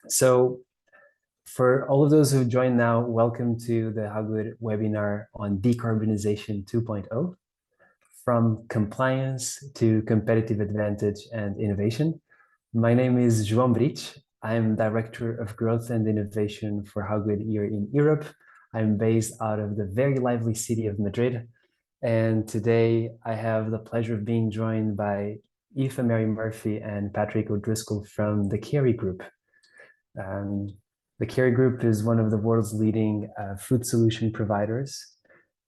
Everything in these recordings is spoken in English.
So for all of those who join now, welcome to the HowGood webinar on Decarbonization 2.0, from compliance to competitive advantage and innovation. My name is João Brich. I'm Director of Growth and Innovation for HowGood here in Europe. I'm based out of the very lively city of Madrid. And today I have the pleasure of being joined by Aoife Mary Murphy and Patrick O'Driscoll from the Kerry Group. The Kerry Group is one of the world's leading food solution providers,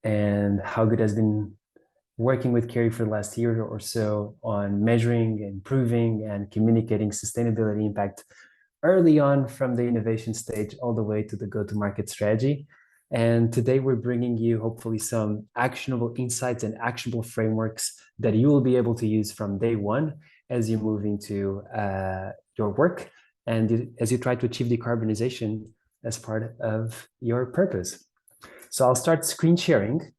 and HowGood has been working with Kerry for the last year or so on measuring, improving, and communicating sustainability impact early on from the innovation stage all the way to the go-to-market strategy. And today we're bringing you hopefully some actionable insights and actionable frameworks that you will be able to use from day one as you move into your work and as you try to achieve decarbonization as part of your purpose. So I'll start screen sharing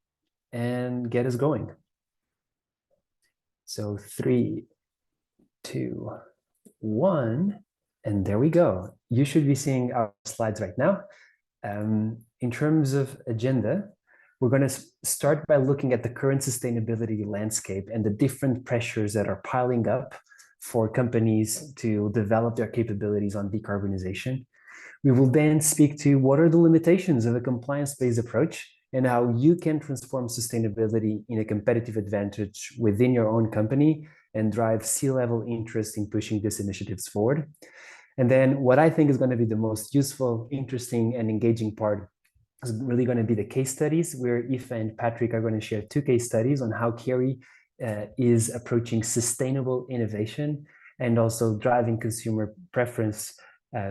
and get us going. So 3, 2, 1, and there we go. You should be seeing our slides right now. In terms of agenda, we're going to start by looking at the current sustainability landscape and the different pressures that are piling up for companies to develop their capabilities on decarbonization. We will then speak to what are the limitations of a compliance-based approach and how you can transform sustainability in a competitive advantage within your own company and drive C-level interest in pushing these initiatives forward. And then what I think is going to be the most useful, interesting, and engaging part is really going to be the case studies, where Aoife and Patrick are going to share 2 case studies on how Kerry is approaching sustainable innovation and also driving consumer preference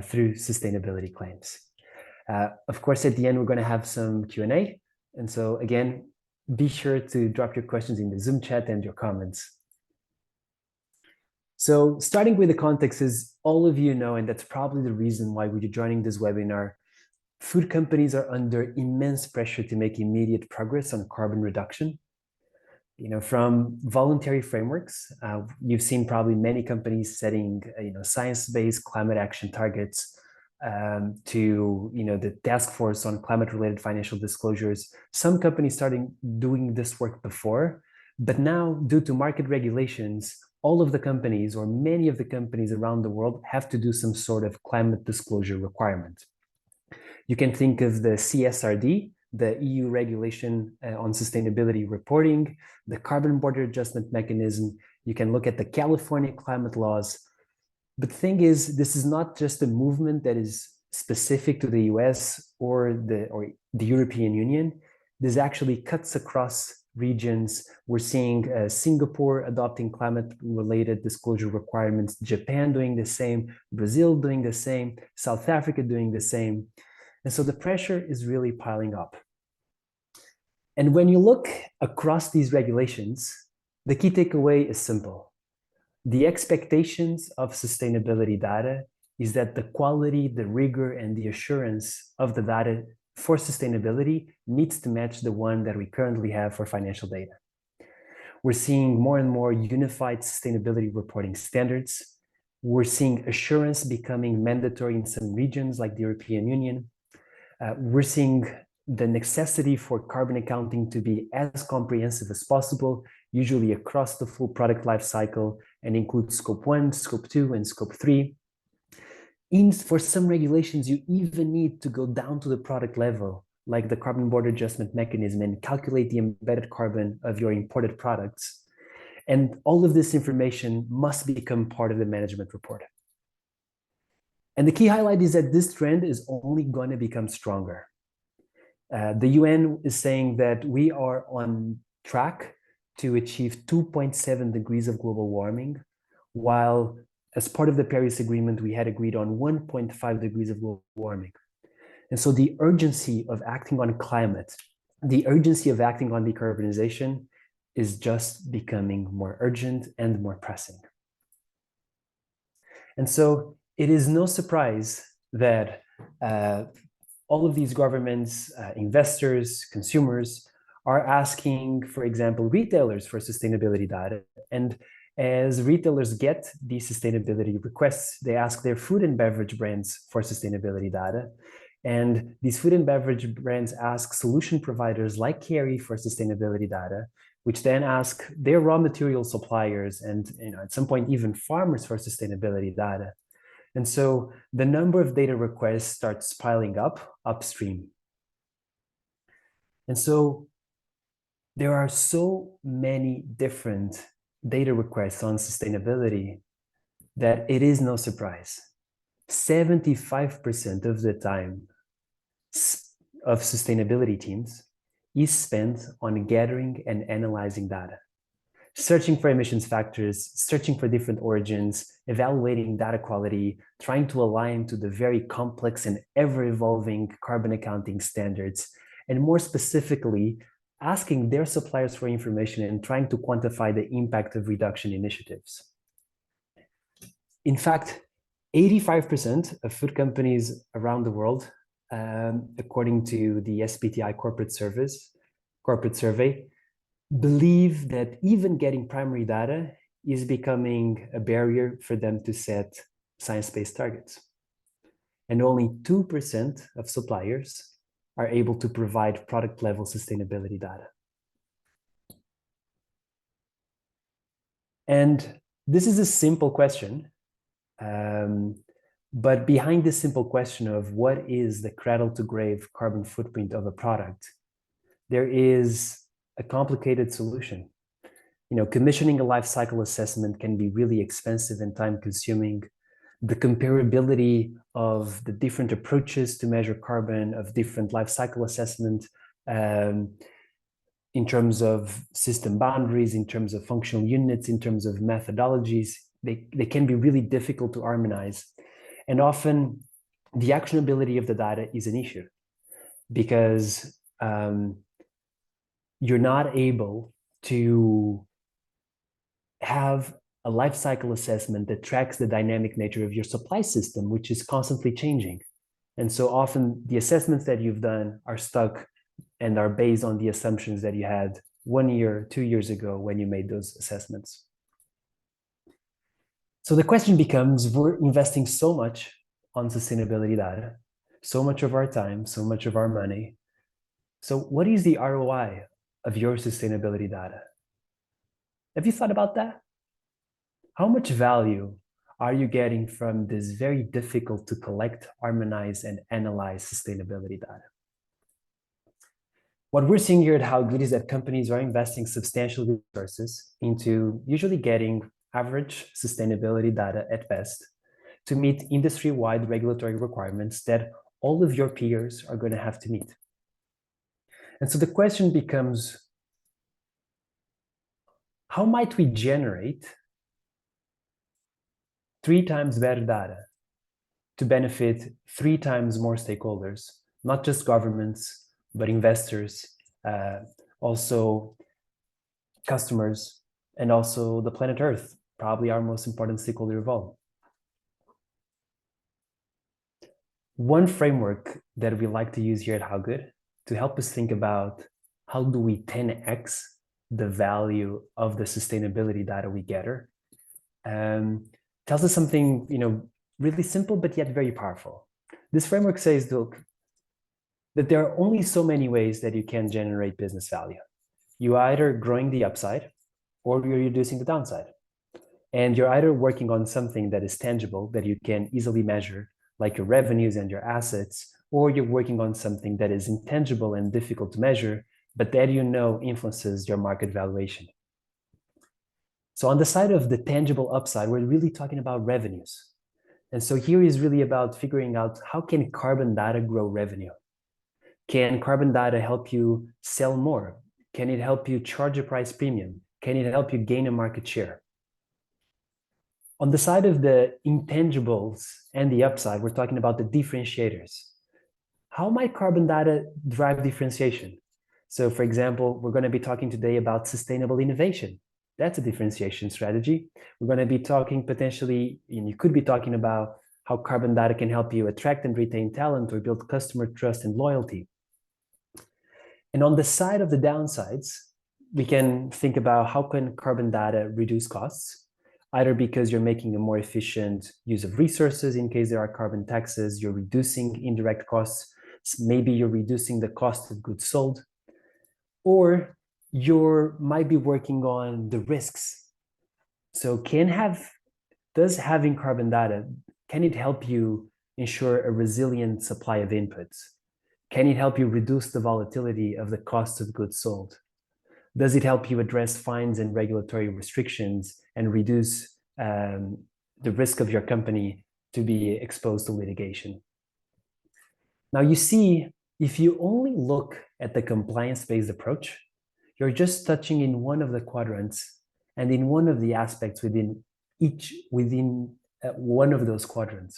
through sustainability claims. Of course, at the end, we're going to have some Q&A. And so again, be sure to drop your questions in the Zoom chat and your comments. So starting with the context, as all of you know, and that's probably the reason why we're joining this webinar, food companies are under immense pressure to make immediate progress on carbon reduction. From voluntary frameworks, you've seen probably many companies setting, science-based climate action targets, to, the task force on climate-related financial disclosures. Some companies starting doing this work before, but now due to market regulations, all of the companies or many of the companies around the world have to do some sort of climate disclosure requirement. You can think of the CSRD, the EU regulation on sustainability reporting, the carbon border adjustment mechanism. You can look at the California climate laws. But the thing is, this is not just a movement that is specific to the US or the European Union. This actually cuts across regions. We're seeing Singapore adopting climate-related disclosure requirements, Japan doing the same, Brazil doing the same, South Africa doing the same. And so the pressure is really piling up. And when you look across these regulations, the key takeaway is simple. The expectations of sustainability data is that the quality, the rigor, and the assurance of the data for sustainability needs to match the one that we currently have for financial data. We're seeing more and more unified sustainability reporting standards. We're seeing assurance becoming mandatory in some regions like the European Union. We're seeing the necessity for carbon accounting to be as comprehensive as possible, usually across the full product life cycle, and include scope 1, scope 2, and scope 3. For some regulations, you even need to go down to the product level, like the carbon border adjustment mechanism, and calculate the embedded carbon of your imported products. And all of this information must become part of the management report. And the key highlight is that this trend is only going to become stronger. The UN is saying that we are on track to achieve 2.7 degrees of global warming, while as part of the Paris Agreement, we had agreed on 1.5 degrees of global warming. And so the urgency of acting on climate, the urgency of acting on decarbonization is just becoming more urgent and more pressing. And so it is no surprise that all of these governments, investors, consumers are asking, for example, retailers for sustainability data. And As retailers get these sustainability requests, they ask their food and beverage brands for sustainability data. And these food and beverage brands ask solution providers like Kerry for sustainability data, which then ask their raw material suppliers and at some point even farmers for sustainability data. And so the number of data requests starts piling up upstream. And so there are so many different data requests on sustainability that it is no surprise. 75% of the time of sustainability teams is spent on gathering and analyzing data, searching for emissions factors, searching for different origins, evaluating data quality, trying to align to the very complex and ever-evolving carbon accounting standards, and more specifically, asking their suppliers for information and trying to quantify the impact of reduction initiatives. In fact, 85% of food companies around the world, according to the SBTi corporate survey, believe that even getting primary data is becoming a barrier for them to set science-based targets. And only 2% of suppliers are able to provide product-level sustainability data. And this is a simple question, but behind this simple question of what is the cradle-to-grave carbon footprint of a product, there is a complicated solution. Commissioning a life cycle assessment can be really expensive and time-consuming. The comparability of the different approaches to measure carbon of different life cycle assessment in terms of system boundaries, in terms of functional units, in terms of methodologies, they can be really difficult to harmonize. And often the actionability of the data is an issue because you're not able to have a life cycle assessment that tracks the dynamic nature of your supply system, which is constantly changing. And so often the assessments that you've done are stuck and are based on the assumptions that you had 1 year, 2 years ago when you made those assessments. So the question becomes, we're investing so much on sustainability data, so much of our time, so much of our money. So what is the ROI of your sustainability data? Have you thought about that? How much value are you getting from this very difficult to collect, harmonize, and analyze sustainability data? What we're seeing here at HowGood is that companies are investing substantial resources into usually getting average sustainability data at best to meet industry-wide regulatory requirements that all of your peers are going to have to meet. And so the question becomes, how might we generate 3 times better data to benefit 3 times more stakeholders, not just governments, but investors, also customers, and also the planet Earth, probably our most important stakeholder of all. One framework that we like to use here at HowGood to help us think about how do we 10x the value of the sustainability data we gather, tells us something, really simple, but yet very powerful. This framework says, look, that there are only so many ways that you can generate business value. You're either growing the upside or you're reducing the downside. And you're either working on something that is tangible, that you can easily measure, like your revenues and your assets, or you're working on something that is intangible and difficult to measure, but that influences your market valuation. So on the side of the tangible upside, we're really talking about revenues. And so here is really about figuring out how can carbon data grow revenue? Can carbon data help you sell more? Can it help you charge a price premium? Can it help you gain a market share? On the side of the intangibles and the upside, we're talking about the differentiators. How might carbon data drive differentiation? So for example, we're going to be talking today about sustainable innovation. That's a differentiation strategy. We're going to be talking potentially, and you could be talking about how carbon data can help you attract and retain talent or build customer trust and loyalty. And on the side of the downsides, we can think about how can carbon data reduce costs? either because you're making a more efficient use of resources in case there are carbon taxes, you're reducing indirect costs, maybe you're reducing the cost of goods sold, or you might be working on the risks. So does having carbon data, can it help you ensure a resilient supply of inputs? Can it help you reduce the volatility of the cost of goods sold? Does it help you address fines and regulatory restrictions and reduce the risk of your company to be exposed to litigation? Now, you see, if you only look at the compliance-based approach, you're just touching in one of the quadrants and in one of the aspects within one of those quadrants.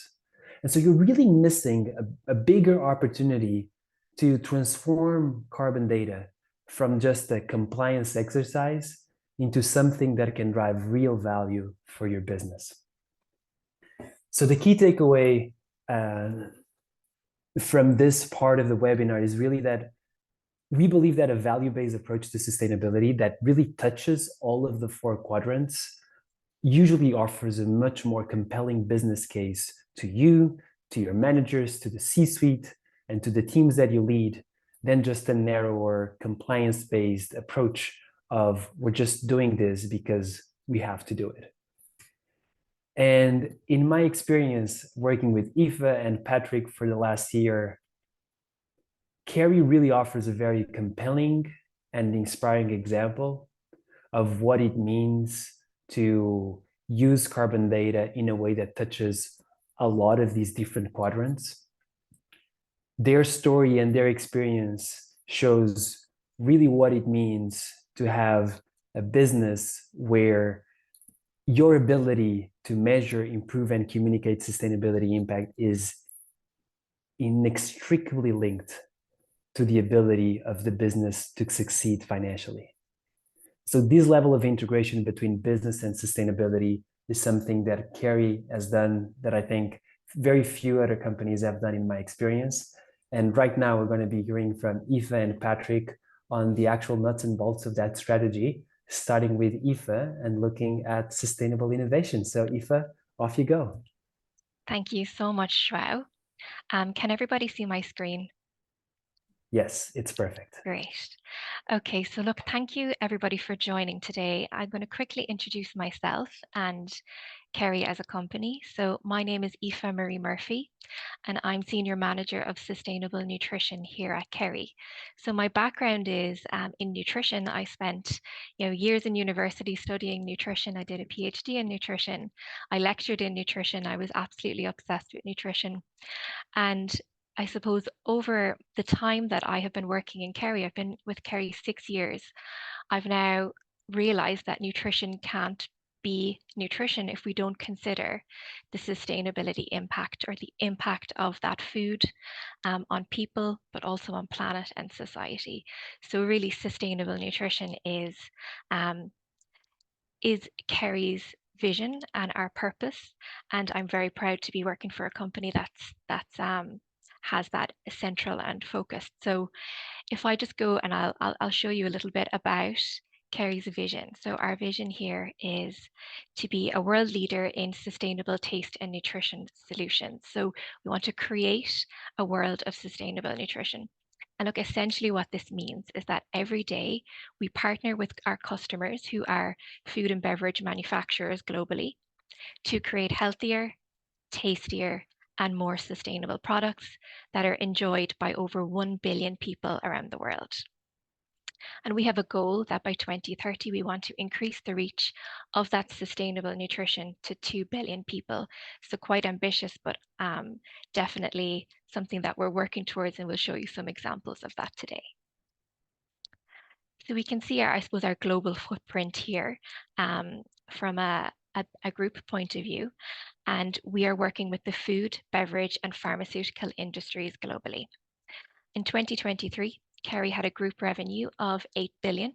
And so you're really missing a bigger opportunity to transform carbon data from just a compliance exercise into something that can drive real value for your business. So the key takeaway from this part of the webinar is really that we believe that a value-based approach to sustainability that really touches all of the four quadrants usually offers a much more compelling business case to you, to your managers, to the C-suite, and to the teams that you lead than just a narrower compliance-based approach of we're just doing this because we have to do it. And in my experience working with Aoife and Patrick for the last year, Kerry really offers a very compelling and inspiring example of what it means to use carbon data in a way that touches a lot of these different quadrants. Their story and their experience shows really what it means to have a business where your ability to measure, improve, and communicate sustainability impact is inextricably linked to the ability of the business to succeed financially. So this level of integration between business and sustainability is something that Kerry has done that I think very few other companies have done in my experience. And right now we're going to be hearing from Aoife and Patrick on the actual nuts and bolts of that strategy, starting with Aoife and looking at sustainable innovation. So Aoife, off you go. Thank you so much, João. Can everybody see my screen? Yes, it's perfect. Great. Okay, so look, thank you everybody for joining today. I'm going to quickly introduce myself and Kerry as a company. So my name is Aoife Marie Murphy, and I'm Senior Manager of Sustainable Nutrition here at Kerry. So my background is in nutrition. I spent years in university studying nutrition. I did a PhD in nutrition. I lectured in nutrition. I was absolutely obsessed with nutrition. And I suppose over the time that I have been working in Kerry, I've been with Kerry 6 years, I've now realized that nutrition can't be nutrition if we don't consider the sustainability impact or the impact of that food on people, but also on planet and society. So really sustainable nutrition is Kerry's vision and our purpose. And I'm very proud to be working for a company that's has that central and focused. So if I just go and I'll show you a little bit about Kerry's vision. So our vision here is to be a world leader in sustainable taste and nutrition solutions. So we want to create a world of sustainable nutrition. And look, essentially what this means is that every day we partner with our customers who are food and beverage manufacturers globally to create healthier, tastier, and more sustainable products that are enjoyed by over 1 billion people around the world. And we have a goal that by 2030, we want to increase the reach of that sustainable nutrition to 2 billion people. So quite ambitious, but definitely something that we're working towards, and we'll show you some examples of that today. So we can see I suppose, our global footprint here from a group point of view. And we are working with the food, beverage, and pharmaceutical industries globally. In 2023, Kerry had a group revenue of 8 billion,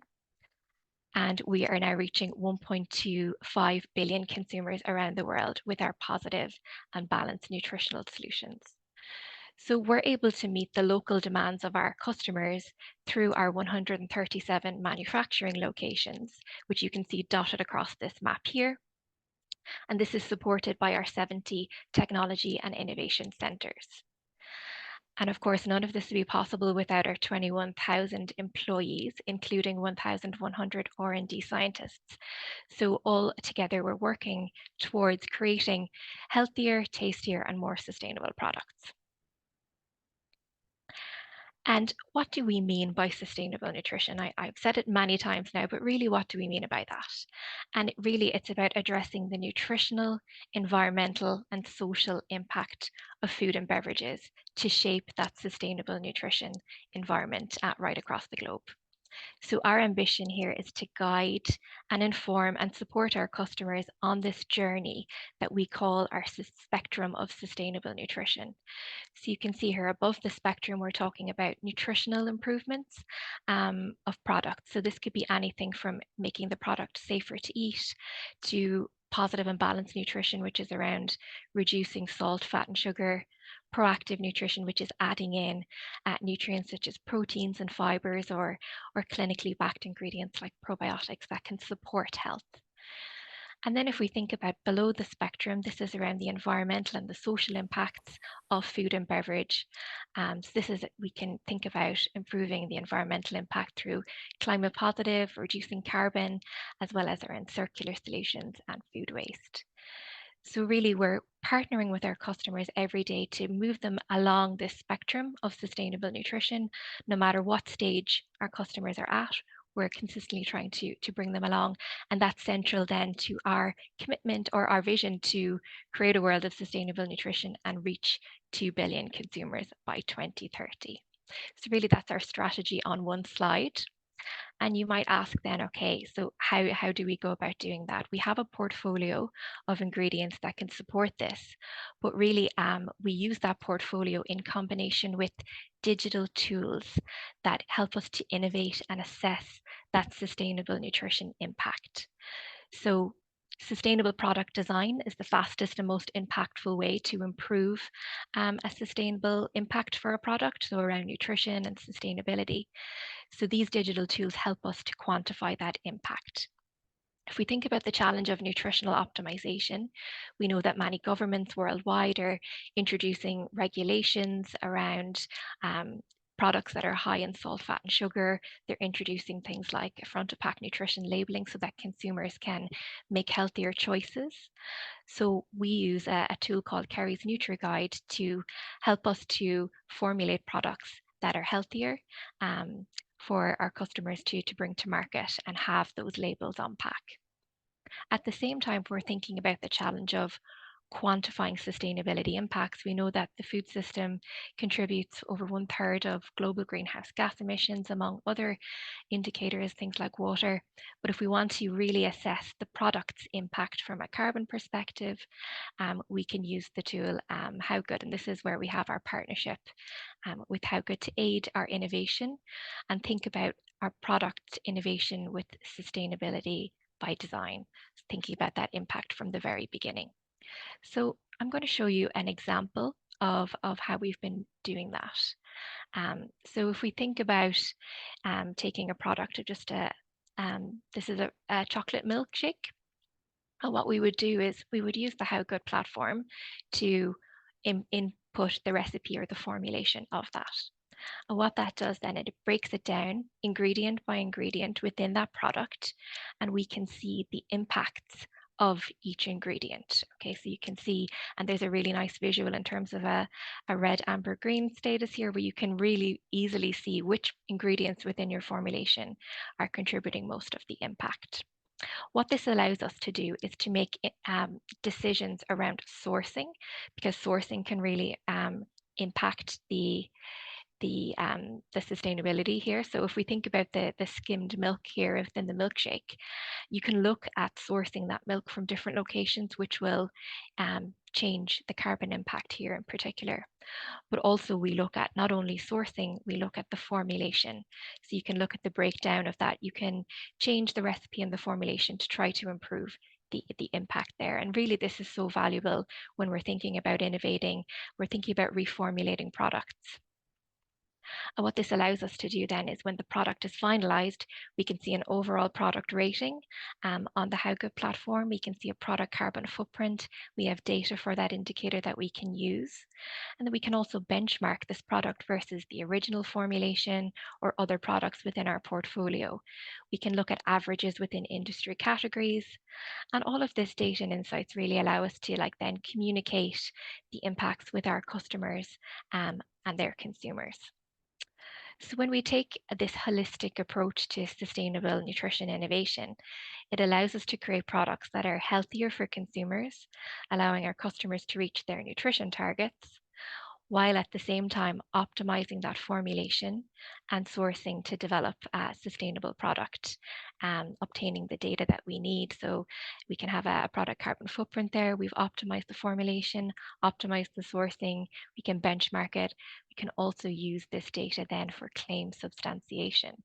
and we are now reaching 1.25 billion consumers around the world with our positive and balanced nutritional solutions. So we're able to meet the local demands of our customers through our 137 manufacturing locations, which you can see dotted across this map here. And this is supported by our 70 technology and innovation centres. And of course, none of this would be possible without our 21,000 employees, including 1,100 R&D scientists. So all together, we're working towards creating healthier, tastier, and more sustainable products. And what do we mean by sustainable nutrition? I've said it many times now, but really, what do we mean by that? And really, it's about addressing the nutritional, environmental, and social impact of food and beverages to shape that sustainable nutrition environment right across the globe. So our ambition here is to guide and inform and support our customers on this journey that we call our spectrum of sustainable nutrition. So you can see here above the spectrum, we're talking about nutritional improvements of products. So this could be anything from making the product safer to eat to positive and balanced nutrition, which is around reducing salt, fat, and sugar. Proactive nutrition, which is adding in nutrients such as proteins and fibers or clinically backed ingredients like probiotics that can support health. And then if we think about below the spectrum, this is around the environmental and the social impacts of food and beverage. So this is, we can think about improving the environmental impact through climate positive, reducing carbon, as well as around circular solutions and food waste. So really, we're partnering with our customers every day to move them along this spectrum of sustainable nutrition, no matter what stage our customers are at. We're consistently trying to bring them along. And that's central then to our commitment or our vision to create a world of sustainable nutrition and reach 2 billion consumers by 2030. So really, that's our strategy on one slide. And you might ask then, okay, so how do we go about doing that? We have a portfolio of ingredients that can support this, but really we use that portfolio in combination with digital tools that help us to innovate and assess that sustainable nutrition impact. So sustainable product design is the fastest and most impactful way to improve a sustainable impact for a product, so around nutrition and sustainability. So these digital tools help us to quantify that impact. If we think about the challenge of nutritional optimization, we know that many governments worldwide are introducing regulations around products that are high in salt, fat, and sugar. They're introducing things like front of pack nutrition labeling so that consumers can make healthier choices. So we use a tool called Kerry's NutriGuide to help us to formulate products that are healthier for our customers to bring to market and have those labels on pack. At the same time, we're thinking about the challenge of quantifying sustainability impacts. We know that the food system contributes over 1/3 of global greenhouse gas emissions, among other indicators, things like water. But if we want to really assess the product's impact from a carbon perspective, we can use the tool HowGood. And this is where we have our partnership with HowGood to aid our innovation and think about our product innovation with sustainability by design, thinking about that impact from the very beginning. So I'm going to show you an example of how we've been doing that. So if we think about taking a product of just this is a chocolate milkshake. And what we would do is we would use the HowGood platform to input the recipe or the formulation of that. And what that does then, it breaks it down ingredient by ingredient within that product, and we can see the impacts of each ingredient. Okay, so you can see, and there's a really nice visual in terms of a red, amber, green status here, where you can really easily see which ingredients within your formulation are contributing most of the impact. What this allows us to do is to make decisions around sourcing, because sourcing can really impact the sustainability here. So if we think about the skimmed milk here within the milkshake, you can look at sourcing that milk from different locations, which will change the carbon impact here in particular. But also we look at not only sourcing, we look at the formulation. So you can look at the breakdown of that. You can change the recipe and the formulation to try to improve the impact there. And really, this is so valuable when we're thinking about innovating, we're thinking about reformulating products. And what this allows us to do then is when the product is finalized, we can see an overall product rating on the HowGood platform. We can see a product carbon footprint. We have data for that indicator that we can use. And then we can also benchmark this product versus the original formulation or other products within our portfolio. We can look at averages within industry categories. And all of this data and insights really allow us to then communicate the impacts with our customers and their consumers. So when we take this holistic approach to sustainable nutrition innovation, it allows us to create products that are healthier for consumers, allowing our customers to reach their nutrition targets, while at the same time optimizing that formulation and sourcing to develop a sustainable product, obtaining the data that we need. So we can have a product carbon footprint there. We've optimized the formulation, optimized the sourcing. We can benchmark it. We can also use this data then for claim substantiation.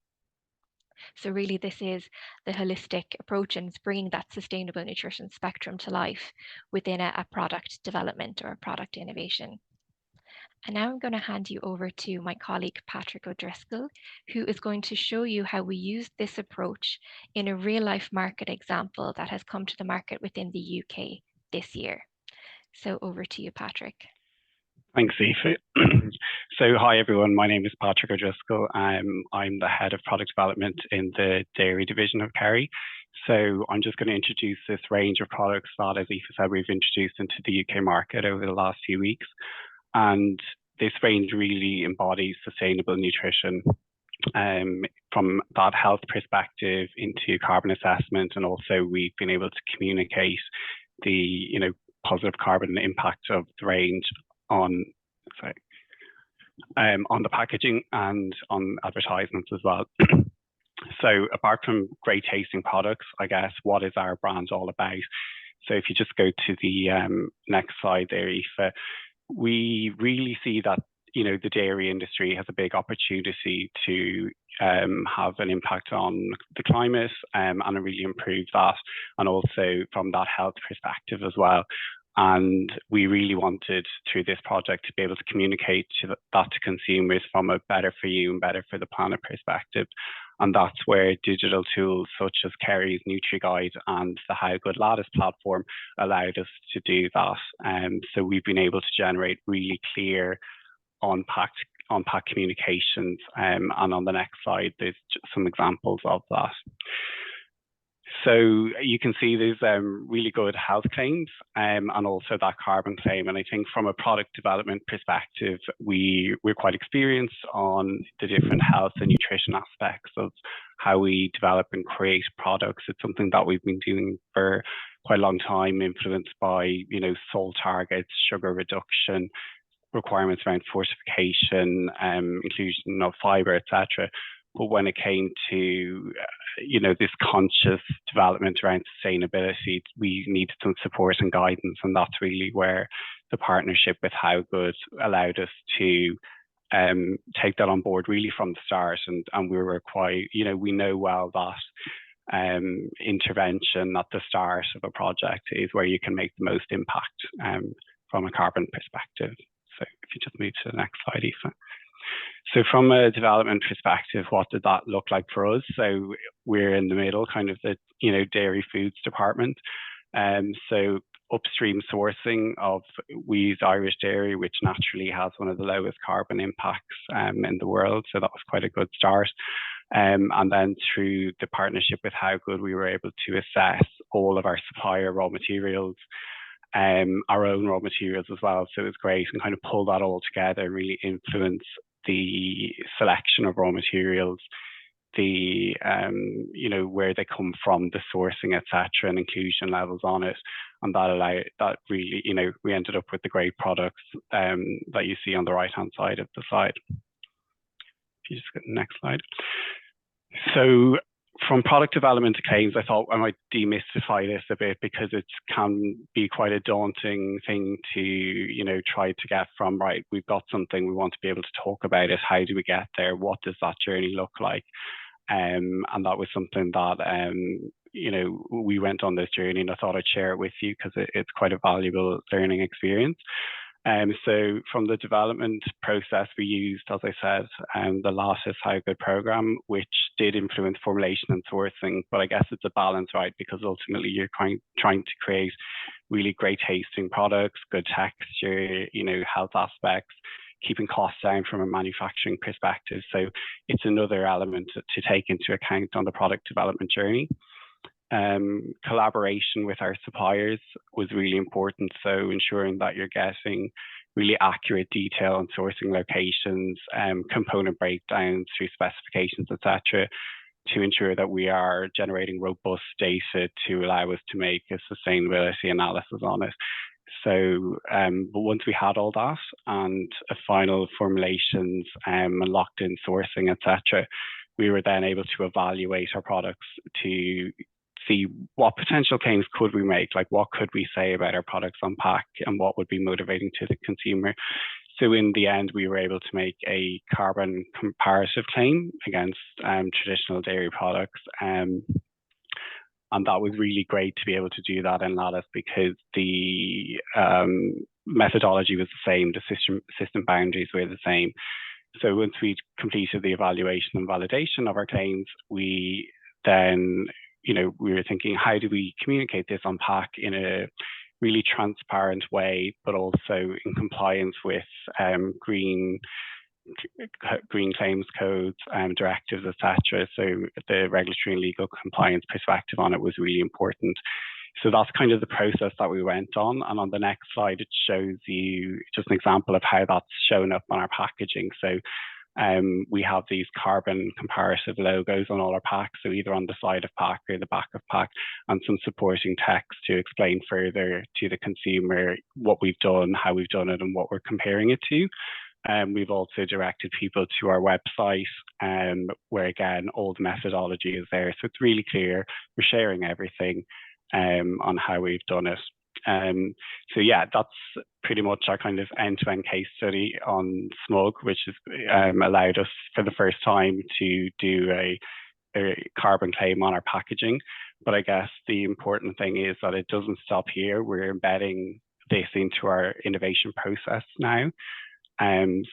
So really this is the holistic approach, and it's bringing that sustainable nutrition spectrum to life within a product development or a product innovation. And now I'm going to hand you over to my colleague, Patrick O'Driscoll, who is going to show you how we use this approach in a real life market example that has come to the market within the UK this year. So over to you, Patrick. Thanks, Aoife. So hi, everyone. My name is Patrick O'Driscoll. I'm the head of product development in the dairy division of Kerry. So I'm just going to introduce this range of products that, as Aoife said, we've introduced into the UK market over the last few weeks. And this range really embodies sustainable nutrition from that health perspective into carbon assessment. And also we've been able to communicate the positive carbon impact of the range on the packaging and on advertisements as well. So apart from great tasting products, I guess, what is our brand all about? So if you just go to the next slide there, Aoife, we really see that the dairy industry has a big opportunity to have an impact on the climate and really improve that, and also from that health perspective as well. And we really wanted, through this project, to be able to communicate that to consumers from a better for you and better for the planet perspective. And that's where digital tools such as Kerry's NutriGuide and the HowGood Lattice platform allowed us to do that. So we've been able to generate really clear on-pack communications. And on the next slide, there's some examples of that. So you can see there's really good health claims and also that carbon claim. And I think from a product development perspective, we're quite experienced on the different health and nutrition aspects of how we develop and create products. It's something that we've been doing for quite a long time, influenced by, salt targets, sugar reduction, requirements around fortification, inclusion of fiber, etc. But when it came to, this conscious development around sustainability, we needed some support and guidance. And that's really where the partnership with HowGood allowed us to take that on board really from the start. And we were quite, we know well that intervention at the start of a project is where you can make the most impact from a carbon perspective. So if you just move to the next slide, Aoife. So from a development perspective, what did that look like for us? So we're in the middle, kind of the, dairy foods department. So upstream sourcing of, we use Irish dairy, which naturally has one of the lowest carbon impacts in the world. So that was quite a good start. And then through the partnership with HowGood, we were able to assess all of our supplier raw materials, our own raw materials as well. So it was great, and kind of pull that all together and really influence the selection of raw materials, the where they come from, the sourcing, etc., and inclusion levels on it. And that really, we ended up with the great products that you see on the right hand side of the slide. If you just get the next slide. So from product development to claims, I thought I might demystify this a bit, because it can be quite a daunting thing to, try to get from, right, we've got something, we want to be able to talk about it. How do we get there? What does that journey look like? And that was something that, we went on this journey, and I thought I'd share it with you because it's quite a valuable learning experience. So from the development process, we used, as I said, the lattice HowGood program, which did influence formulation and sourcing. But I guess it's a balance, right? Because ultimately you're trying to create really great tasting products, good texture, health aspects, keeping costs down from a manufacturing perspective. So it's another element to take into account on the product development journey. Collaboration with our suppliers was really important. So ensuring that you're getting really accurate detail on sourcing locations, component breakdowns through specifications, etc., to ensure that we are generating robust data to allow us to make a sustainability analysis on it. So, but once we had all that and a final formulations and locked in sourcing, etc., we were then able to evaluate our products to see what potential claims could we make, like what could we say about our products on pack and what would be motivating to the consumer. So in the end, we were able to make a carbon comparative claim against traditional dairy products. And that was really great to be able to do that in Lattice because the methodology was the same, the system boundaries were the same. So once we completed the evaluation and validation of our claims, we then, we were thinking, how do we communicate this on pack in a really transparent way, but also in compliance with green claims codes, directives, etc. So the regulatory and legal compliance perspective on it was really important. So that's kind of the process that we went on. And on the next slide, it shows you just an example of how that's shown up on our packaging. So we have these carbon comparative logos on all our packs, so either on the side of pack or the back of pack, and some supporting text to explain further to the consumer what we've done, how we've done it, and what we're comparing it to. We've also directed people to our website, where again, all the methodology is there. So it's really clear. We're sharing everything on how we've done it. So yeah, that's pretty much our kind of end-to-end case study on smug, which has allowed us for the first time to do a carbon claim on our packaging. But I guess the important thing is that it doesn't stop here. We're embedding this into our innovation process now.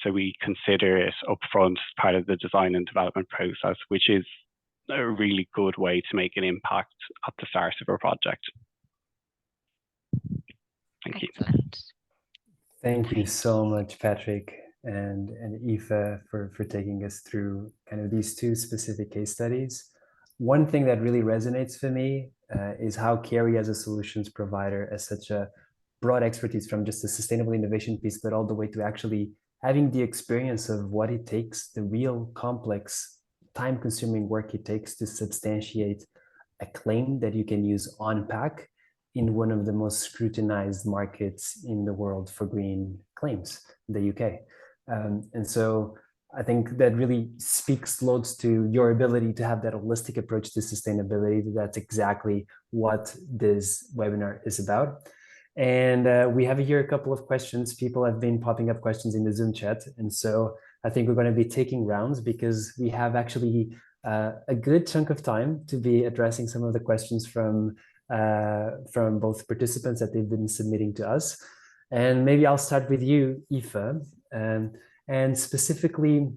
So we consider it upfront as part of the design and development process, which is a really good way to make an impact at the start of our project. Thank you. Excellent. Thank you so much, Patrick and Aoife, for taking us through kind of these two specific case studies. One thing that really resonates for me is how Kerry, as a solutions provider, has such a broad expertise from just the sustainable innovation piece, but all the way to actually having the experience of what it takes, the real complex, time-consuming work it takes to substantiate a claim that you can use on pack in one of the most scrutinized markets in the world for green claims, the UK. And so I think that really speaks loads to your ability to have that holistic approach to sustainability. That's exactly what this webinar is about. And we have here a couple of questions. People have been popping up questions in the Zoom chat. And so I think we're going to be taking rounds because we have actually a good chunk of time to be addressing some of the questions from both participants that they've been submitting to us. And maybe I'll start with you, Aoife. And specifically,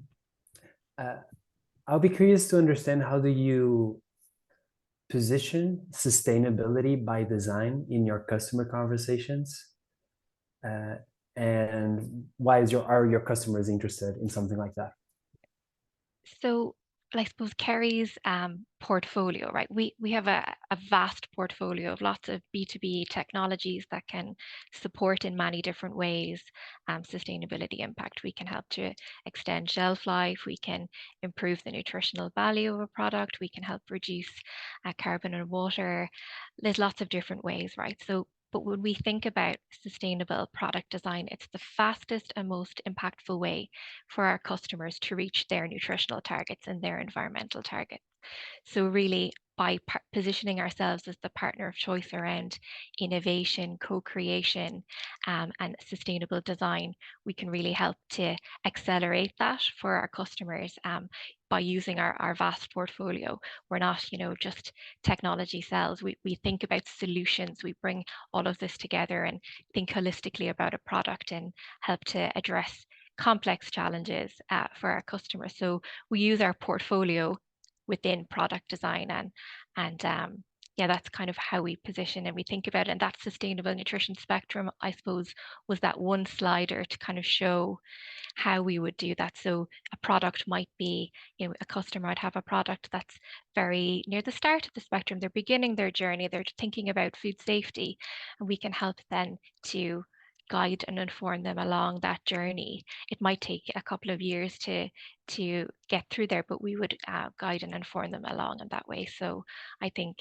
I'll be curious to understand, how do you position sustainability by design in your customer conversations? And why are your customers interested in something like that? So I suppose Kerry's portfolio, right? We have a vast portfolio of lots of B2B technologies that can support in many different ways sustainability impact. We can help to extend shelf life. We can improve the nutritional value of a product. We can help reduce carbon and water. There's lots of different ways, right? But when we think about sustainable product design, it's the fastest and most impactful way for our customers to reach their nutritional targets and their environmental targets. So really, by positioning ourselves as the partner of choice around innovation, co-creation, and sustainable design, we can really help to accelerate that for our customers by using our vast portfolio. We're not, just technology cells. We think about solutions. We bring all of this together and think holistically about a product and help to address complex challenges for our customers. So we use our portfolio within product design, and yeah, that's kind of how we position and we think about it. And that sustainable nutrition spectrum, I suppose, was that one slider to kind of show how we would do that. So a product might be, a customer might have a product that's very near the start of the spectrum. They're beginning their journey. They're thinking about food safety, and we can help them to guide and inform them along that journey. It might take a couple of years to get through there, but we would guide and inform them along in that way. So I think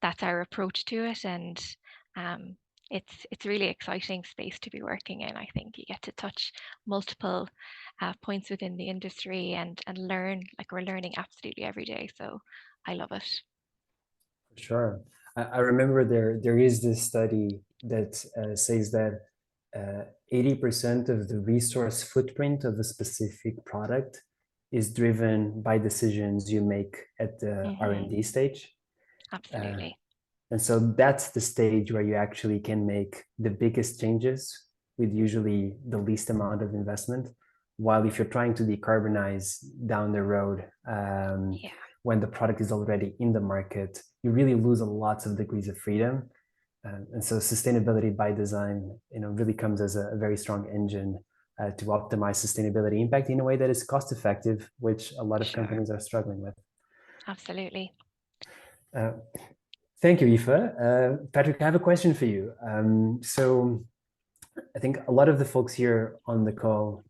that's our approach to it, and it's really exciting space to be working in. I think you get to touch multiple points within the industry and learn, like we're learning absolutely every day. So I love it. For sure. I remember there is this study that says that 80% of the resource footprint of a specific product is driven by decisions you make at the R&D stage. Absolutely. And so that's the stage where you actually can make the biggest changes with usually the least amount of investment. While if you're trying to decarbonize down the road, when the product is already in the market, you really lose lots of degrees of freedom. And so sustainability by design, really comes as a very strong engine to optimize sustainability impact in a way that is cost effective, which a lot of companies are struggling with. Absolutely. Thank you, Aoife. Patrick, I have a question for you. So I think a lot of the folks here on the call,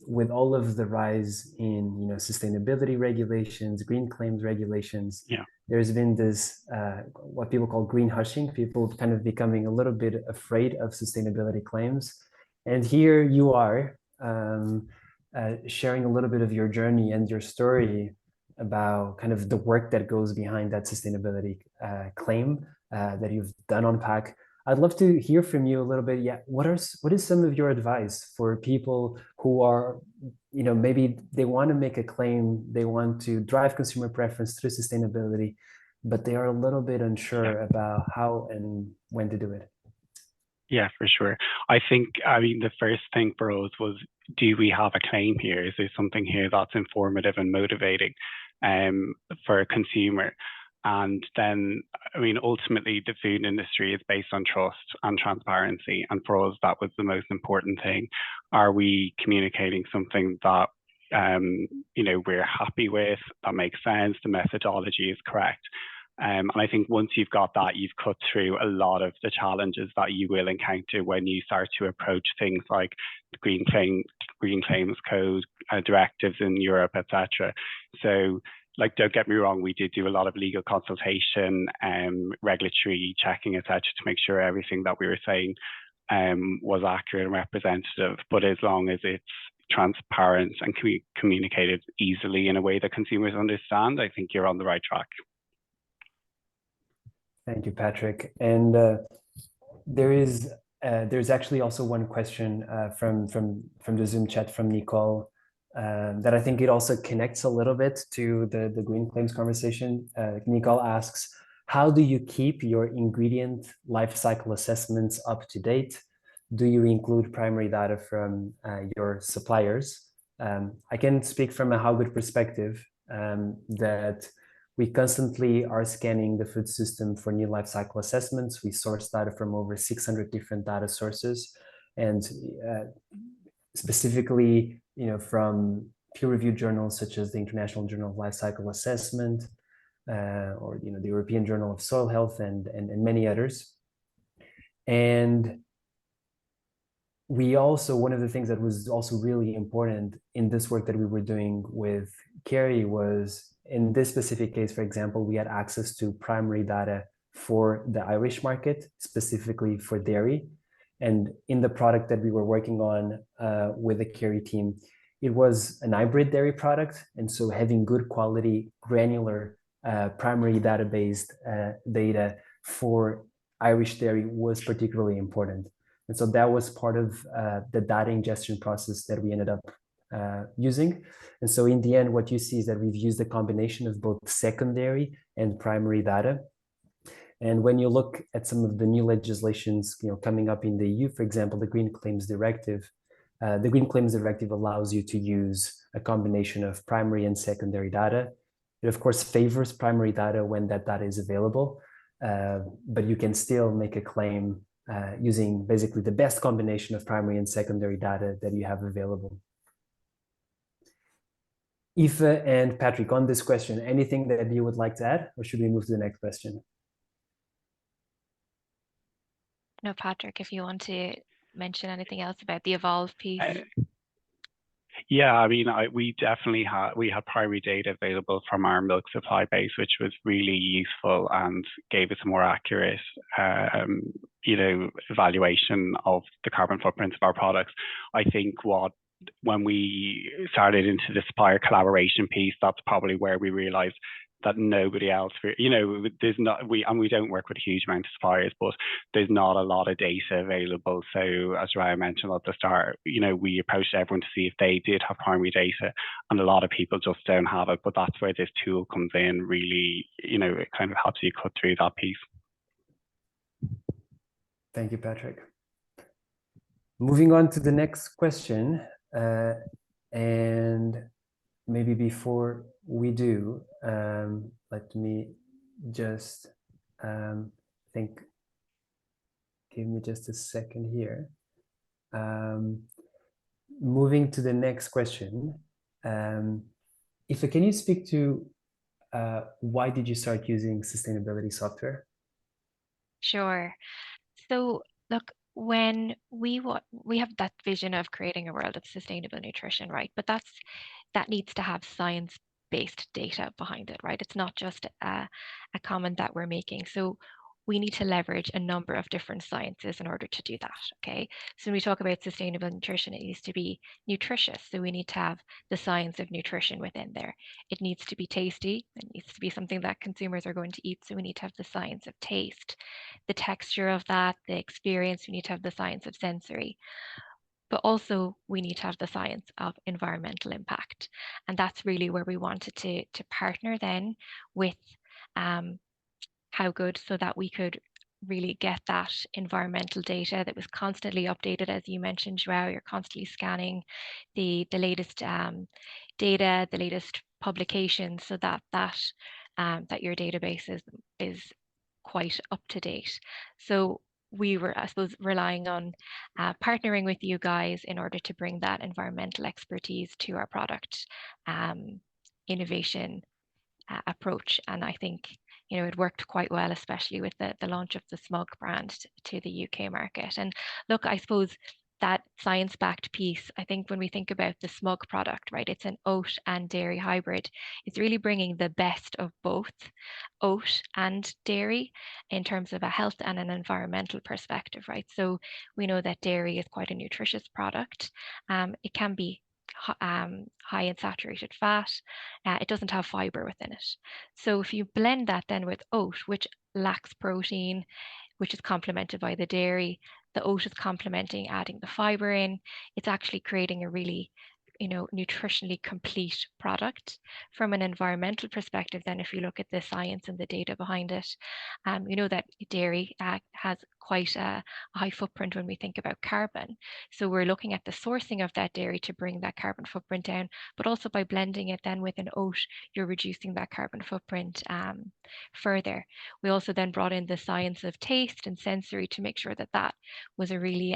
with all of the rise in sustainability regulations, green claims regulations, there's been this what people call green hushing, people kind of becoming a little bit afraid of sustainability claims. And here you are sharing a little bit of your journey and your story about kind of the work that goes behind that sustainability claim that you've done on PAC. I'd love to hear from you a little bit. Yeah, what is some of your advice for people who are, maybe they want to make a claim, they want to drive consumer preference through sustainability, but they are a little bit unsure about how and when to do it? Yeah, for sure. I think, the first thing for us was, do we have a claim here? Is there something here that's informative and motivating for a consumer? And then, ultimately, the food industry is based on trust and transparency. And for us, that was the most important thing. Are we communicating something that, we're happy with, that makes sense, the methodology is correct? And I think once you've got that, you've cut through a lot of the challenges that you will encounter when you start to approach things like the Green Claims Code, directives in Europe, etc. So, don't get me wrong, we did do a lot of legal consultation, regulatory checking, etc., to make sure everything that we were saying was accurate and representative. But as long as it's transparent and can be communicated easily in a way that consumers understand, I think you're on the right track. Thank you, Patrick. And there's actually also one question from the Zoom chat from Nicole that I think it also connects a little bit to the green claims conversation. Nicole asks, how do you keep your ingredient life cycle assessments up to date? Do you include primary data from your suppliers? I can speak from a HowGood perspective that we constantly are scanning the food system for new life cycle assessments. We source data from over 600 different data sources, and specifically, from peer-reviewed journals such as the International Journal of Life Cycle Assessment, or the European Journal of Soil Health, and many others. And we also, one of the things that was also really important in this work that we were doing with Kerry was, in this specific case, for example, we had access to primary data for the Irish market, specifically for dairy. And in the product that we were working on with the Kerry team, it was an hybrid dairy product. And so having good quality, granular, primary database data for Irish dairy was particularly important. And so that was part of the data ingestion process that we ended up using. And so in the end, what you see is that we've used a combination of both secondary and primary data. And when you look at some of the new legislations, coming up in the EU, for example, the Green Claims Directive, the Green Claims Directive allows you to use a combination of primary and secondary data. It, of course, favors primary data when that data is available, but you can still make a claim using basically the best combination of primary and secondary data that you have available. Aoife and Patrick, on this question, anything that you would like to add, or should we move to the next question? No, Patrick, if you want to mention anything else about the evolve piece. Yeah, I mean, we definitely had primary data available from our milk supply base, which was really useful and gave us a more accurate, evaluation of the carbon footprints of our products. I think when we started into the supplier collaboration piece, that's probably where we realized that nobody else, there's not, we don't work with a huge amount of suppliers, but there's not a lot of data available. So as Ryan mentioned at the start, we approached everyone to see if they did have primary data, and a lot of people just don't have it. But that's where this tool comes in, really, it kind of helps you cut through that piece. Thank you, Patrick. Moving on to the next question, and maybe before we do, let me just think, give me just a second here. Moving to the next question, Aoife, can you speak to why did you start using sustainability software? Sure. So look, when we have that vision of creating a world of sustainable nutrition, right? But that needs to have science-based data behind it, right? It's not just a comment that we're making. So we need to leverage a number of different sciences in order to do that, okay? So when we talk about sustainable nutrition, it needs to be nutritious. So we need to have the science of nutrition within there. It needs to be tasty. It needs to be something that consumers are going to eat. So we need to have the science of taste, the texture of that, the experience. We need to have the science of sensory. But also we need to have the science of environmental impact. And that's really where we wanted to partner then with HowGood, so that we could really get that environmental data that was constantly updated. As you mentioned, Joao, you're constantly scanning the latest data, the latest publications, so that your database is quite up to date. So we were, I suppose, relying on partnering with you guys in order to bring that environmental expertise to our product innovation approach. And I think it worked quite well, especially with the launch of the Smug brand to the UK market. And look, I suppose that science-backed piece, I think when we think about the Smug product, right, it's an oat and dairy hybrid. It's really bringing the best of both oat and dairy in terms of a health and an environmental perspective, right? So we know that dairy is quite a nutritious product. It can be high in saturated fat. It doesn't have fiber within it. So if you blend that then with oat, which lacks protein, which is complemented by the dairy, the oat is complementing, adding the fiber in, it's actually creating a really nutritionally complete product. From an environmental perspective, then if you look at the science and the data behind it, that dairy has quite a high footprint when we think about carbon. So we're looking at the sourcing of that dairy to bring that carbon footprint down, but also by blending it then with an oat, you're reducing that carbon footprint further. We also then brought in the science of taste and sensory to make sure that that was a really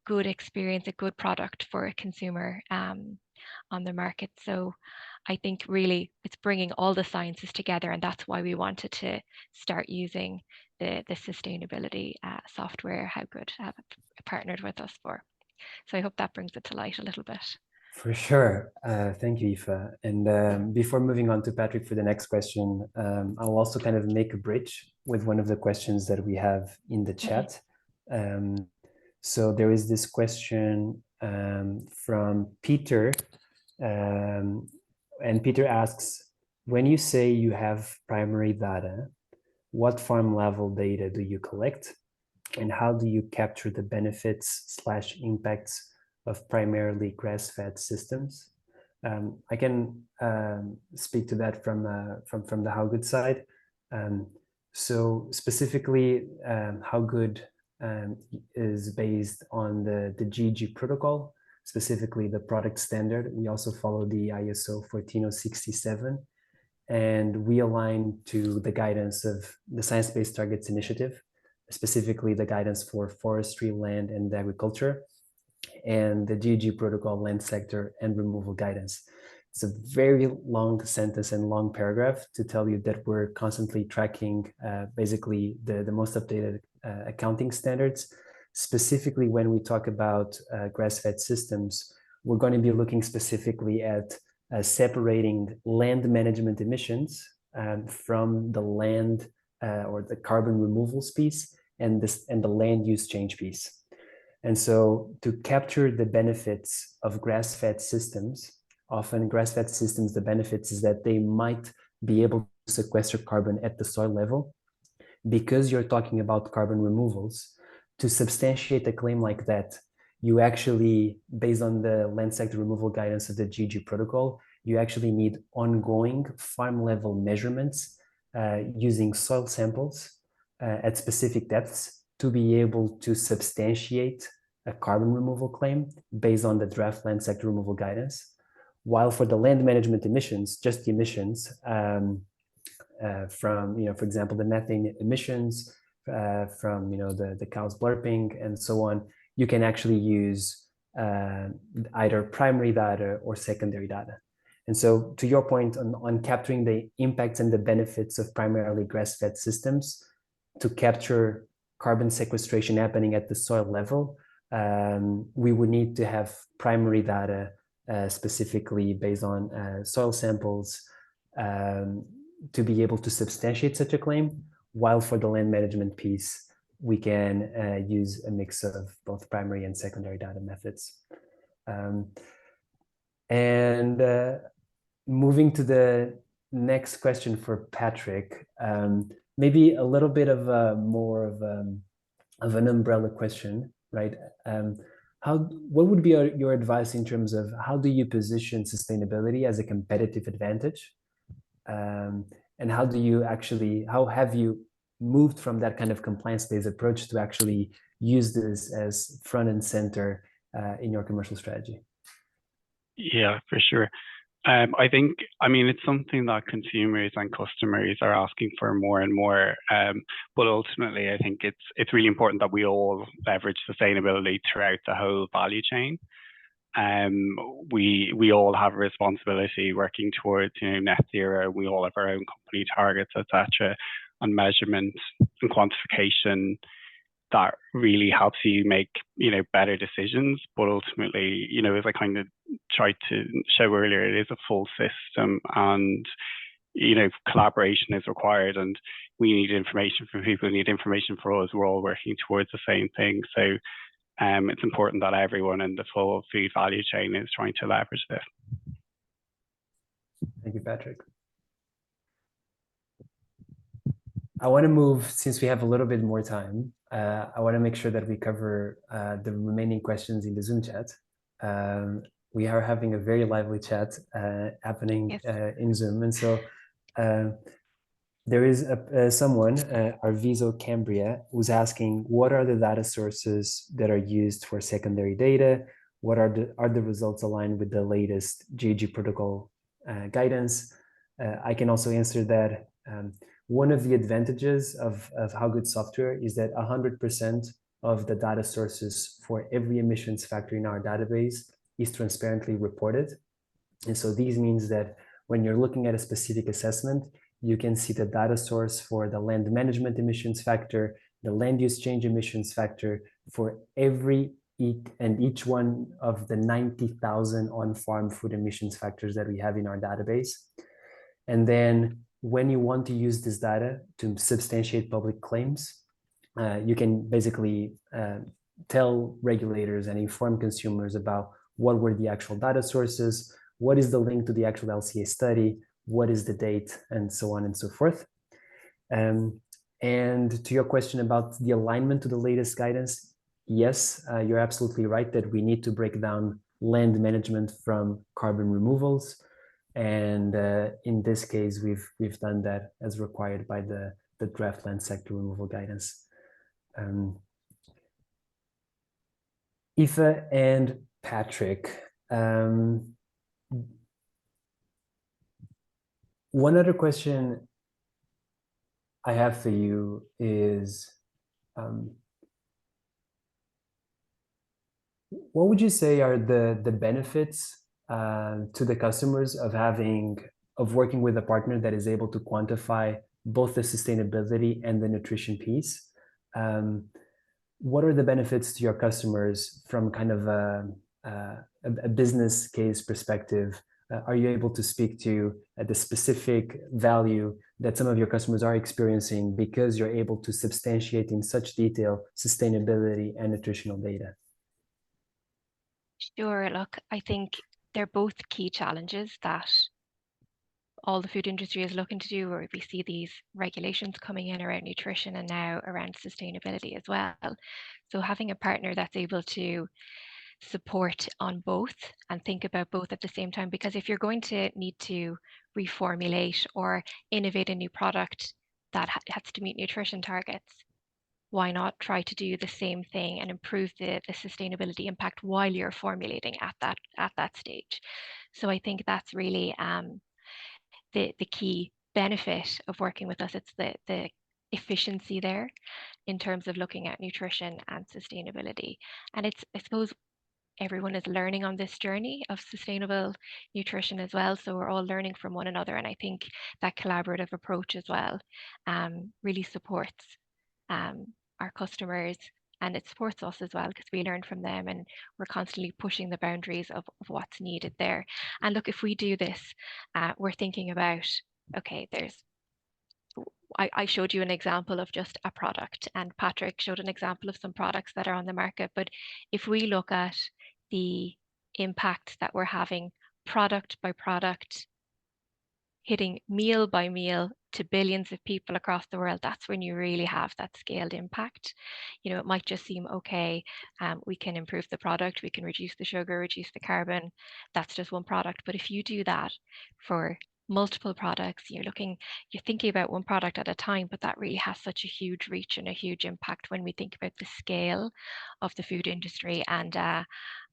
good experience, a good product for a consumer on the market. So I think really it's bringing all the sciences together, and that's why we wanted to start using the sustainability software HowGood have partnered with us for. So I hope that brings it to light a little bit. For sure. Thank you, Aoife. And before moving on to Patrick for the next question, I'll also kind of make a bridge with one of the questions that we have in the chat. So there is this question from Peter. And Peter asks, when you say you have primary data, what farm level data do you collect? And how do you capture the benefits / impacts of primarily grass-fed systems? I can speak to that from the HowGood side. So specifically, HowGood is based on the GG protocol, specifically the product standard. We also follow the ISO 14067, and we align to the guidance of the Science Based Targets Initiative, specifically the guidance for forestry, land, and agriculture, and the GG protocol land sector and removal guidance. It's a very long sentence and long paragraph to tell you that we're constantly tracking basically the most updated accounting standards. Specifically, when we talk about grass-fed systems, we're going to be looking specifically at separating land management emissions from the land or the carbon removals piece and the land use change piece. And so to capture the benefits of grass-fed systems, often grass-fed systems, the benefits is that they might be able to sequester carbon at the soil level. Because you're talking about carbon removals, to substantiate a claim like that, you actually, based on the land sector removal guidance of the GG protocol, you actually need ongoing farm level measurements using soil samples at specific depths to be able to substantiate a carbon removal claim based on the draft land sector removal guidance. While for the land management emissions, just the emissions from, for example, the methane emissions from, the cows blurping and so on, you can actually use either primary data or secondary data. And so to your point on capturing the impacts and the benefits of primarily grass-fed systems, to capture carbon sequestration happening at the soil level, we would need to have primary data specifically based on soil samples to be able to substantiate such a claim, while for the land management piece, we can use a mix of both primary and secondary data methods. Moving to the next question for Patrick, maybe a little bit of more of an umbrella question, right? What would be your advice in terms of how do you position sustainability as a competitive advantage? And how have you moved from that kind of compliance-based approach to actually use this as front and center in your commercial strategy? Yeah, for sure. I think, it's something that consumers and customers are asking for more and more. But ultimately, I think it's really important that we all leverage sustainability throughout the whole value chain. We all have a responsibility working towards net zero. We all have our own company targets, etc., on measurement and quantification that really helps you make better decisions. But ultimately, as I kind of tried to show earlier, it is a full system, and collaboration is required, and we need information from people who need information for us. We're all working towards the same thing. So it's important that everyone in the full food value chain is trying to leverage this. Thank you, Patrick. I want to move, since we have a little bit more time, I want to make sure that we cover the remaining questions in the Zoom chat. We are having a very lively chat happening in Zoom. And so there is someone, Arvizo Cambria, who's asking, what are the data sources that are used for secondary data? What are the results aligned with the latest GG protocol guidance? I can also answer that. One of the advantages of HowGood software is that 100% of the data sources for every emissions factor in our database is transparently reported. And so these means that when you're looking at a specific assessment, you can see the data source for the land management emissions factor, the land use change emissions factor for each one of the 90,000 on-farm food emissions factors that we have in our database. And then when you want to use this data to substantiate public claims, you can basically tell regulators and inform consumers about what were the actual data sources, what is the link to the actual LCA study, what is the date, and so on and so forth. And to your question about the alignment to the latest guidance, yes, you're absolutely right that we need to break down land management from carbon removals. And in this case, we've done that as required by the draft land sector removal guidance. Aoife and Patrick, one other question I have for you is, what would you say are the benefits to the customers of working with a partner that is able to quantify both the sustainability and the nutrition piece? What are the benefits to your customers from kind of a business case perspective? Are you able to speak to the specific value that some of your customers are experiencing because you're able to substantiate in such detail sustainability and nutritional data? Sure. Look, I think they're both key challenges that all the food industry is looking to do, where we see these regulations coming in around nutrition and now around sustainability as well. So having a partner that's able to support on both and think about both at the same time, because if you're going to need to reformulate or innovate a new product that has to meet nutrition targets, why not try to do the same thing and improve the sustainability impact while you're formulating at that stage? So I think that's really the key benefit of working with us. It's the efficiency there in terms of looking at nutrition and sustainability. And it's, I suppose, everyone is learning on this journey of sustainable nutrition as well. So we're all learning from one another. And I think that collaborative approach as well really supports our customers, and it supports us as well because we learn from them and we're constantly pushing the boundaries of what's needed there. And look, if we do this, we're thinking about, okay, I showed you an example of just a product, and Patrick showed an example of some products that are on the market. But if we look at the impact that we're having product by product, hitting meal by meal to billions of people across the world, that's when you really have that scaled impact. You know, it might just seem okay, we can improve the product, we can reduce the sugar, reduce the carbon, that's just one product. But if you do that for multiple products, you're thinking about one product at a time, but that really has such a huge reach and a huge impact when we think about the scale of the food industry and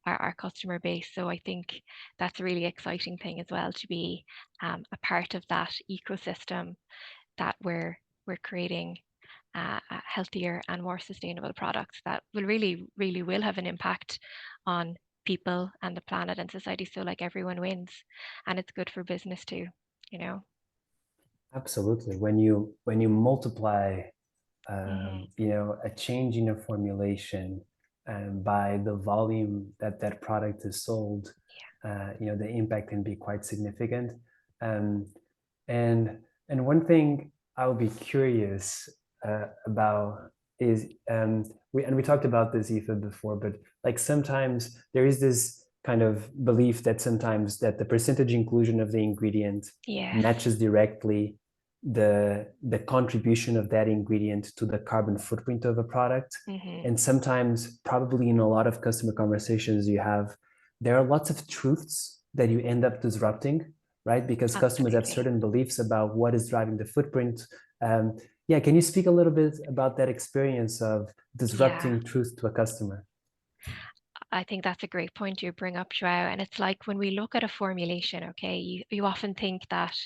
our customer base. So I think that's a really exciting thing as well, to be a part of that ecosystem that we're creating healthier and more sustainable products that will really will have an impact on people and the planet and society. So like everyone wins, and it's good for business too, you know. Absolutely. When you multiply you know, a change in a formulation by the volume that product is sold, you know, the impact can be quite significant. And one thing I would be curious about is, we talked about this Aoife before, but like sometimes there is this kind of belief that sometimes that the percentage inclusion of the ingredient matches directly the contribution of that ingredient to the carbon footprint of a product. And sometimes, probably in a lot of customer conversations you have, there are lots of truths that you end up disrupting, right? Because customers have certain beliefs about what is driving the footprint. Yeah, can you speak a little bit about that experience of disrupting truth to a customer? I think that's a great point you bring up, Joao. And it's like when we look at a formulation, okay, you often think that,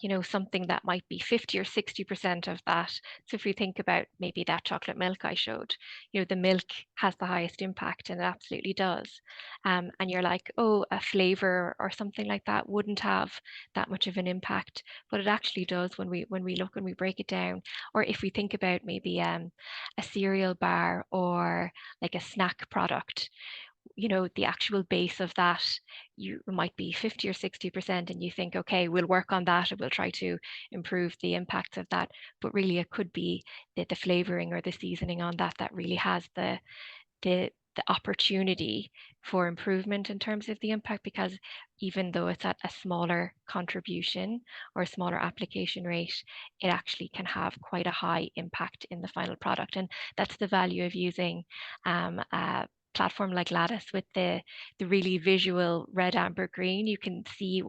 you know, something that might be 50 or 60% of that. So if we think about maybe that chocolate milk I showed, you know, the milk has the highest impact, and it absolutely does. And you're like, oh, a flavor or something like that wouldn't have that much of an impact, but it actually does when we look and we break it down. Or if we think about maybe a cereal bar or like a snack product, you know, the actual base of that, you might be 50 or 60%, and you think, okay, we'll work on that and we'll try to improve the impacts of that. But really it could be the flavoring or the seasoning on that really has the the opportunity for improvement in terms of the impact, because even though it's at a smaller contribution or a smaller application rate, it actually can have quite a high impact in the final product. And that's the value of using a platform like Lattice with the really visual red, amber, green. You can see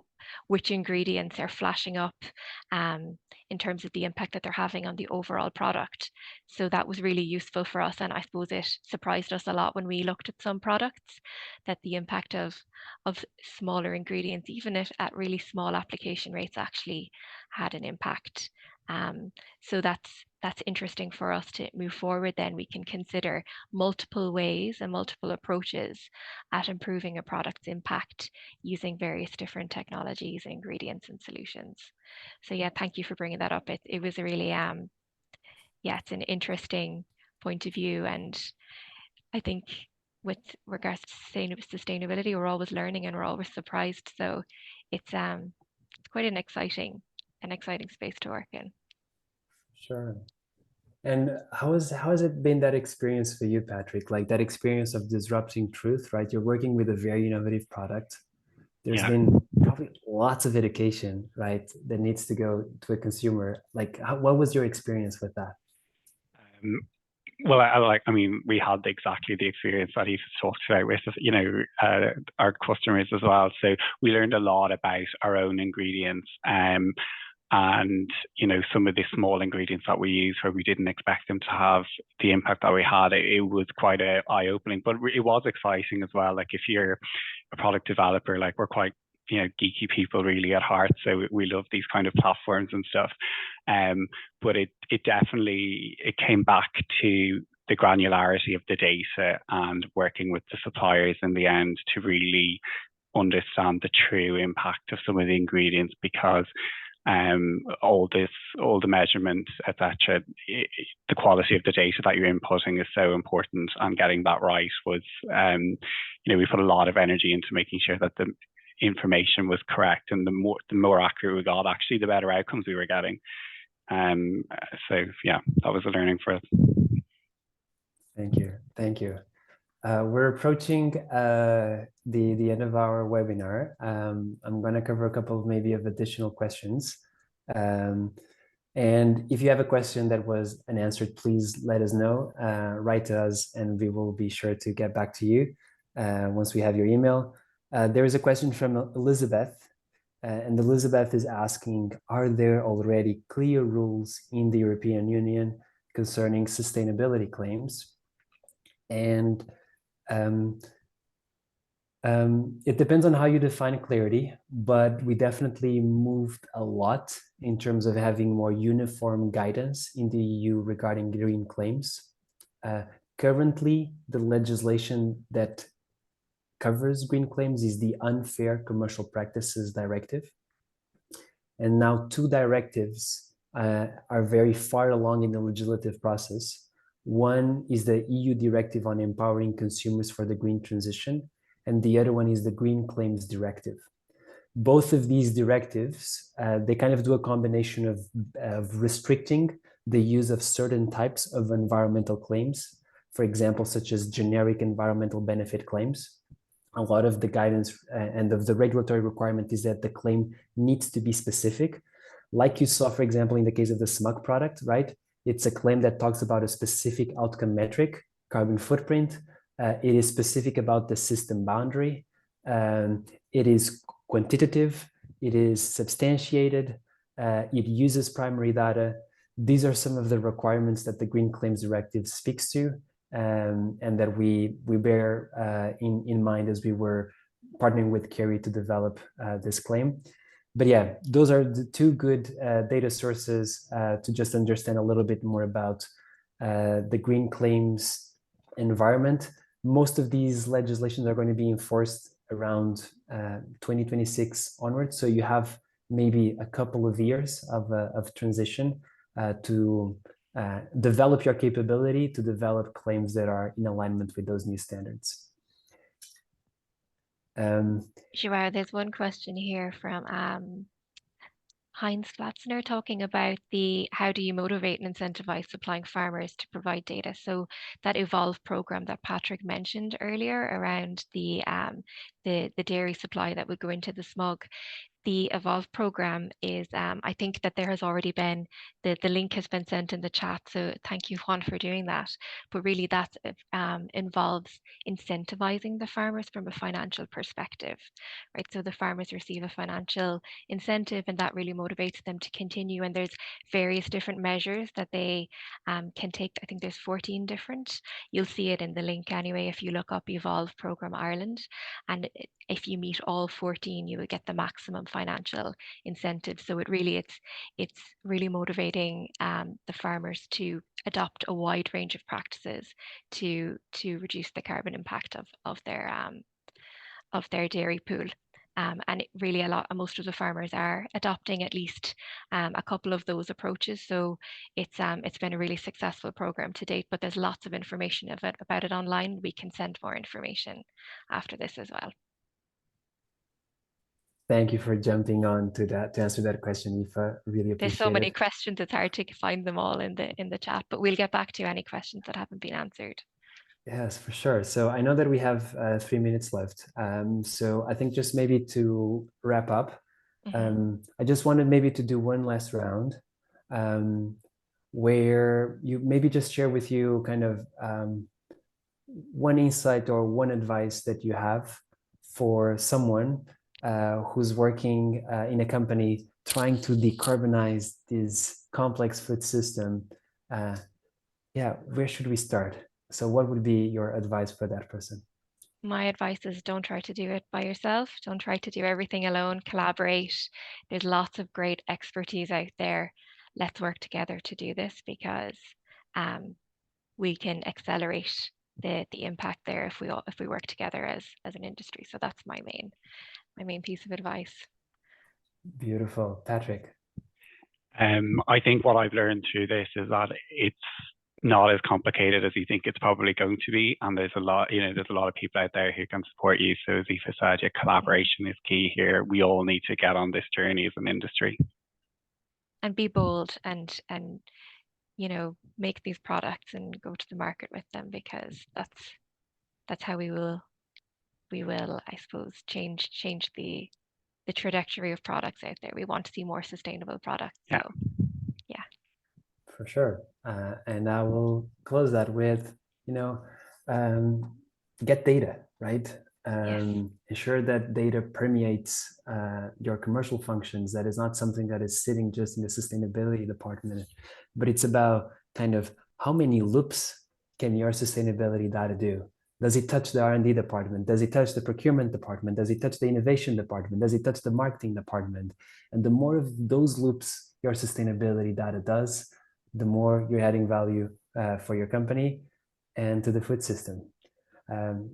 which ingredients are flashing up in terms of the impact that they're having on the overall product. So that was really useful for us. And I suppose it surprised us a lot when we looked at some products that the impact of smaller ingredients, even if at really small application rates, actually had an impact. So that's interesting for us to move forward. Then we can consider multiple ways and multiple approaches at improving a product's impact using various different technologies, ingredients, and solutions. So yeah, thank you for bringing that up. It was a really yeah, it's an interesting point of view, and I think with regards to sustainability, we're always learning and we're always surprised. So it's quite an exciting space to work in. Sure. And how has it been, that experience for you, Patrick? Like that experience of disrupting truth, right? You're working with a very innovative product. There's been probably lots of education, right, that needs to go to a consumer. Like, what was your experience with that? Well, I mean, we had exactly the experience that he's talked about with, you know, our customers as well. So we learned a lot about our own ingredients, and you know, some of the small ingredients that we use where we didn't expect them to have the impact that we had. It was quite eye-opening, but it was exciting as well. Like if you're a product developer, like we're quite, you know, geeky people really at heart, so we love these kind of platforms and stuff. But it definitely came back to the granularity of the data and working with the suppliers in the end to really understand the true impact of some of the ingredients, because all the measurements, etc., the quality of the data that you're inputting is so important, and getting that right was, you know, we put a lot of energy into making sure that the information was correct, and the more accurate we got, actually, the better outcomes we were getting. So yeah, that was a learning for us. Thank you. We're approaching the end of our webinar. I'm going to cover a couple of additional questions. And if you have a question that was unanswered, please let us know, write to us, and we will be sure to get back to you once we have your email. There is a question from Elizabeth, and Elizabeth is asking, are there already clear rules in the European Union concerning sustainability claims? And it depends on how you define clarity, but we definitely moved a lot in terms of having more uniform guidance in the EU regarding green claims. Currently, the legislation that covers green claims is the Unfair Commercial Practices Directive. And now 2 directives are very far along in the legislative process. One is the EU Directive on Empowering Consumers for the Green Transition, and the other one is the Green Claims Directive. Both of these directives, they kind of do a combination of restricting the use of certain types of environmental claims, for example, such as generic environmental benefit claims. A lot of the guidance and of the regulatory requirement is that the claim needs to be specific. Like you saw, for example, in the case of the smug product, right? It's a claim that talks about a specific outcome metric, carbon footprint. It is specific about the system boundary. It is quantitative. It is substantiated. It uses primary data. These are some of the requirements that the Green Claims Directive speaks to, and that we bear in mind as we were partnering with Kerry to develop this claim. But yeah, those are the 2 good data sources to just understand a little bit more about the green claims environment. Most of these legislations are going to be enforced around 2026 onwards. So you have maybe a couple of years of transition to develop your capability to develop claims that are in alignment with those new standards. Joao, there's one question here from Heinz Flatzner talking about how do you motivate and incentivize supplying farmers to provide data. So that Evolve program that Patrick mentioned earlier around the dairy supply that would go into the smog. The Evolve program is, I think that there has already been, the link has been sent in the chat. So thank you, Juan, for doing that. But really that involves incentivizing the farmers from a financial perspective, right? So the farmers receive a financial incentive and that really motivates them to continue. And there's various different measures that they can take. I think there's 14 different. You'll see it in the link anyway if you look up Evolve Program Ireland. And if you meet all 14, you will get the maximum financial incentive. So it's really motivating the farmers to adopt a wide range of practices to reduce the carbon impact of their dairy pool. And really most of the farmers are adopting at least a couple of those approaches. So it's been a really successful program to date, but there's lots of information about it online. We can send more information after this as well. Thank you for jumping on to answer that question, Aoife. Really appreciate it. There's so many questions, it's hard to find them all in the chat, but we'll get back to any questions that haven't been answered. Yes, for sure. So I know that we have 3 minutes left. So I think just maybe to wrap up, I just wanted maybe to do one last round where you maybe just share with you kind of one insight or one advice that you have for someone who's working in a company trying to decarbonize this complex food system. Yeah, where should we start? So what would be your advice for that person? My advice is don't try to do it by yourself. Don't try to do everything alone. Collaborate. There's lots of great expertise out there. Let's work together to do this because we can accelerate the impact there if we work together as an industry. So that's my main piece of advice. Beautiful. Patrick? I think what I've learned through this is that it's not as complicated as you think it's probably going to be, and there's a lot of people out there who can support you. So as Aoife said, collaboration is key here. We all need to get on this journey as an industry and be bold and make these products and go to the market with them, because that's how we will I suppose change the trajectory of products out there. We want to see more sustainable products. Yeah. So yeah, for sure. And I will close that with get data, right? Ensure that data permeates your commercial functions. That is not something that is sitting just in the sustainability department, but it's about kind of how many loops can your sustainability data do? Does it touch the R&D department? Does it touch the procurement department? Does it touch the innovation department? Does it touch the marketing department? And the more of those loops your sustainability data does, the more you're adding value for your company and to the food system.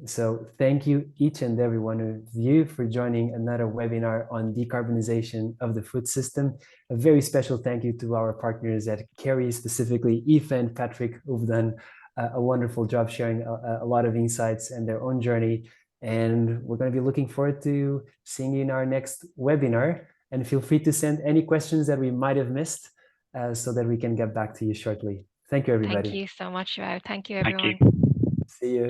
So thank you each and every one of you for joining another webinar on decarbonization of the food system. A very special thank you to our partners at Kerry, specifically Aoife and Patrick, who've done a wonderful job sharing a lot of insights and their own journey. And we're going to be looking forward to seeing you in our next webinar. And feel free to send any questions that we might have missed so that we can get back to you shortly. Thank you, everybody. Thank you so much, Joao. Thank you, everyone. Thank you. See you.